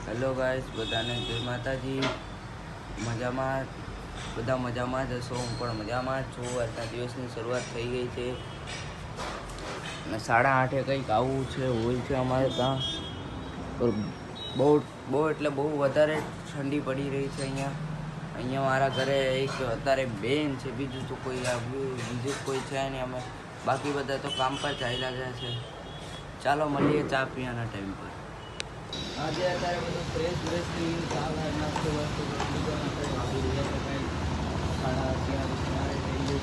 Hello guys, બધાને જય માતાજી. મજામાં બધા મજામાં જ હશો. હું પણ મજામાં જ છું. આજના દિવસની શરૂઆત થઈ ગઈ છે અને 8:30 કંઈક આવું છે હોય છે અમારે ત્યાં. બહુ બહુ એટલે બહુ વધારે ઠંડી પડી રહી છે અહીંયા મારા ઘરે એક અત્યારે બેન છે, બીજું તો કોઈ બીજું કોઈ છે નહીં. અમે બાકી બધા તો કામ પર ચાલ્યા ગયા છે. ચાલો મળીએ ચા પીવાના ટાઈમ પર. આજે અત્યારે બધું ફ્રેશ થઈ ગયું. નાસ્તો વાસ્તો વાગી રહ્યા છે કંઈક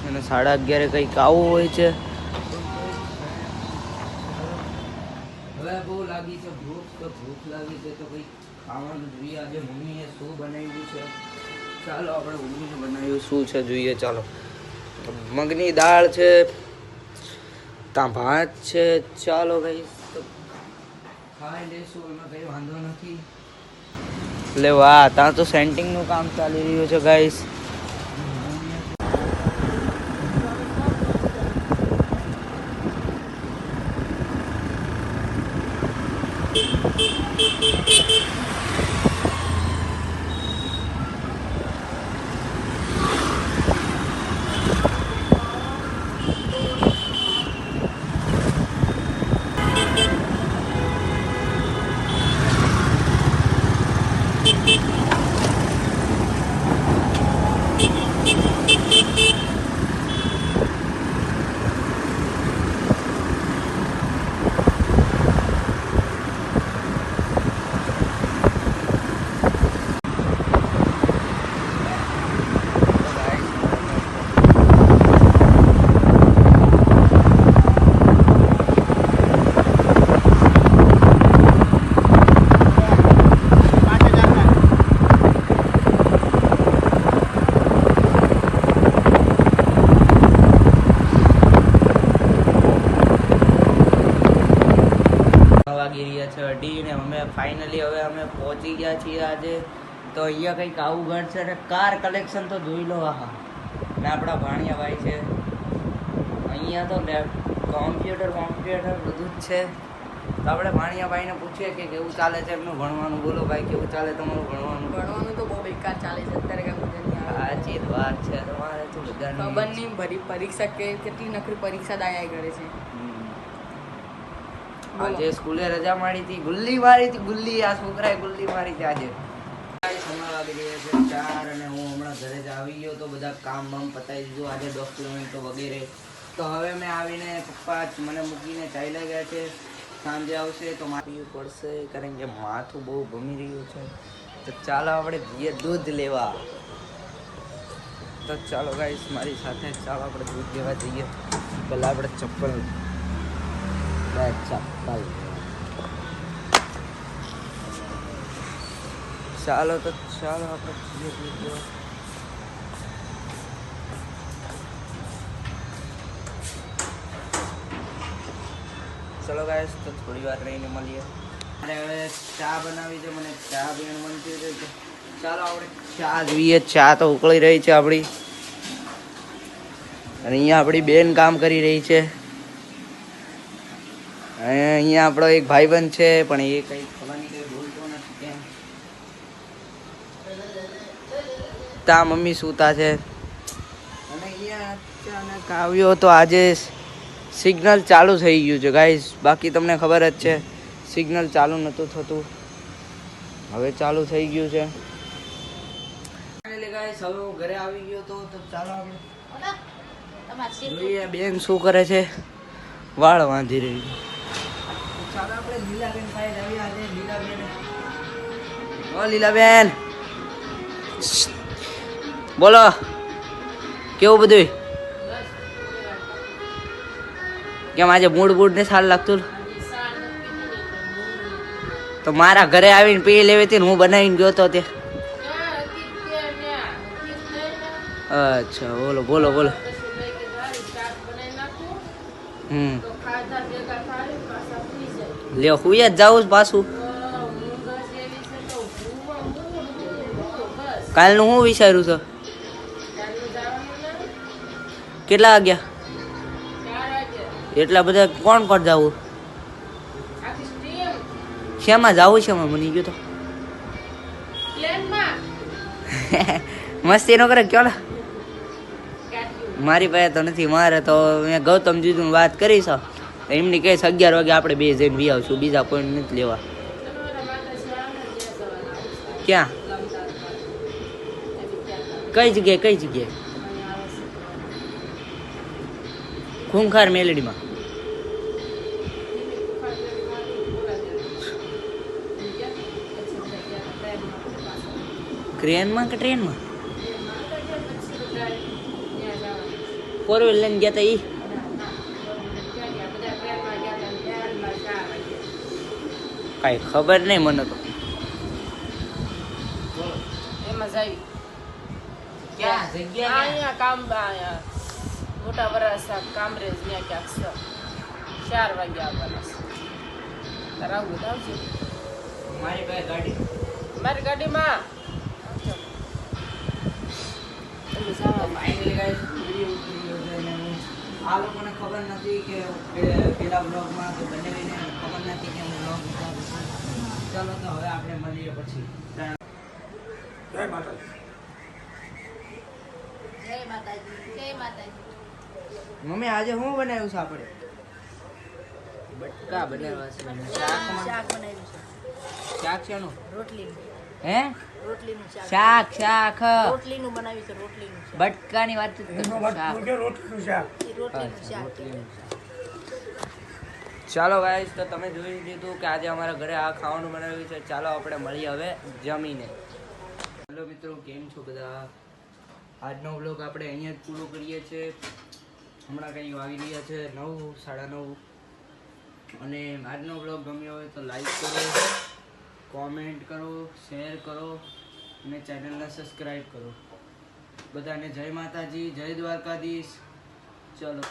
11:30 કંઈક આવું હોય છે. હવે બહુ લાગી છે ભૂખ લાગી છે તો કંઈક ખાવાનું જોઈએ. આજે મમ્મીએ શું બનાવ્યું છે, ચાલો આપણે મમ્મીને બનાવ્યું શું છે જોઈએ. ચાલો, મગની દાળ છે, ત્યાં ભાત છે. ચાલો ભાઈ ખાઈ લઈશું, એમાં કંઈ વાંધો નથી. એટલે વાહ, ત્યાં તો સેન્ટિંગનું કામ ચાલી રહ્યું છે ગાઈસ. વાગી રહ્યા છે 2:30 ને અમે ફાઇનલી હવે અમે પહોંચી ગયા છીએ આજે. તો અહીંયા કંઈક આવું ઘર છે અને કાર કલેક્શન તો જોઈ લો. હા, ને આપણા ભાણિયા ભાઈ છે અહીંયા. તો કોમ્પ્યુટર બધું જ છે. તો આપણે ભાણિયા ભાઈને પૂછીએ કે કેવું ચાલે છે એમનું ભણવાનું. બોલો ભાઈ, કેવું ચાલે તમારું ભણવાનું? તો બહુ બેકાર ચાલે છે અત્યારે. સાચી વાત છે તમારે તો બધાની ખબર નહીં ભરી પરીક્ષા કેટલી નકરી પરીક્ષા દાયા કરે છે. આજે સ્કૂલે રજા મારી હતી, ગુલ્લી મારી હતી. આ છોકરાએ ગુલ્લી મારી હતી આજે. સમય વાગી રહ્યા છે 4 અને હું હમણાં ઘરે જ આવી ગયો. તો બધા કામ બામ પતાવી દીધું આજે, ડોક્યુમેન્ટ વગેરે. તો હવે મેં આવીને પપ્પા મને મૂકીને ચાલ્યા ગયા છે. સાંજે આવશે તો મારી પડશે, કારણ કે માથું બહુ ગમી રહ્યું છે. તો ચાલો આપણે જઈએ દૂધ લેવા. તો ચાલો ગાઈસ મારી સાથે, ચાલો આપણે દૂધ લેવા જઈએ. પહેલાં આપણે ચપ્પલ ચાલો તો ચાલો આપણે ચલો ગાઈસ, તો થોડી વાર રહીને મળીએ. અને હવે ચા બનાવી છે, મને ચા પીવાનું મન થયું છે. ચાલો આપણે ચા જોઈએ. ચા તો ઉકળી રહી છે આપણી, અને અહીંયા આપણી બેન કામ કરી રહી છે. અહીંયા આપણો એક ભાઈબંધ છે, પણ એ કંઈ ખબર નહીં, કંઈ બોલતો નથી કેમ. તા મમ્મી સૂતા છે. અને અહીંયા અચાનક આવ્યો તો આજે સિગ્નલ ચાલુ થઈ ગયું છે ગાઈસ. બાકી તમને ખબર જ છે, સિગ્નલ ચાલુ નહોતું થતું, હવે ચાલુ થઈ ગયું છે. ગાઈસ હવે હું ઘરે આવી ગયો તો ચાલો આપણે જોઈએ બેન શું કરે છે. વાળ વાંધી રહી છે. ચાલો આપણે લીલાબેન પાસે જઈએ આજે. લીલાબેન બોલો, કેવું બધું? કેમ આજે મૂડ ને સારું લાગતું? તો મારા ઘરે આવીને પી લેવી હતી ને, હું બનાવીને ગયો તો તે. અચ્છા, બોલો. લે હું જ જાઉં પાછું. કાલનું હું વિચાર્યું છે? કેટલા વાગ્યા? એટલા બધા કોણ જવું? શેમાં જવું છે? મને ગયો તો મસ્તી નો કરે ક્યો મારી પાસે તો નથી. મારે તો મેં ગૌતમ જીજું વાત કરીશ એમની કહીશ 11 વાગે આપણે બે જઈને વી આવશું, બીજા કોઈ નથી લેવા. ક્યાં કઈ જગ્યાએ ખૂંખાર મેલડીમાં? ક્રેનમાં કે ટ્રેનમાં? ફોર વ્હીલ લઈને ગયા તા ઈ? કઈ ખબર નહીં મને તો. એમાં જાય ક્યાં જગ્યા? અહીંયા કામ મોટા વરાસા કામરેજ ત્યાં ક્યાંક છે. 4 વાગે આવવાના છે. તારે આવું બધા આવજો. મારી પાસે ગાડી. મારી ગાડીમાં તમે જાઓ. ફાઇનલી ગાઈસ વિડિયો ઉતરી ગયો છે અને આ લોકોને ખબર નથી કે પેલા બ્લોગમાં કે બંનેને ખબર નથી કે હું બ્લોગ ઉતારું છું. ચાલો તો હવે આપણે મળીએ પછી. જય માતાજી. જય માતાજી. જય માતાજી. મમ્મી આજે શું બનાવ્યું છે આપણે? બટકા બનાવ્યા છે. શાકમાં શાક બનાવ્યું છે. શાક શેનું? રોટલી. હે રોટલીનું શાક. શાક રોટલીનું બનાવ્યું છે. રોટલીનું શાક. બટકાની વાત જ એનો કરો. મતલબ કે રોટલીનું શાક. એ રોટલીનું શાક. ચાલો ગાઈસ, તો તમે જોઈ લીધું કે આજે અમારા ઘરે આ ખાવાનું બનાવ્યું છે. ચાલો આપણે મળીએ હવે જમીને. હેલો મિત્રો, કેમ છો બધા? આજનો વ્લોગ આપણે અહીંયા જ પૂરો કરીએ છીએ. હમણાં કંઈ આવી રહ્યા છે 9, 9:30. અને આજનો વ્લોગ ગમ્યો હોય તો લાઈક કરો, કોમેન્ટ કરો, શેર કરો અને ચેનલને સબસ્ક્રાઈબ કરો. બધાને જય માતાજી, જય દ્વારકાધીશ. ચલો.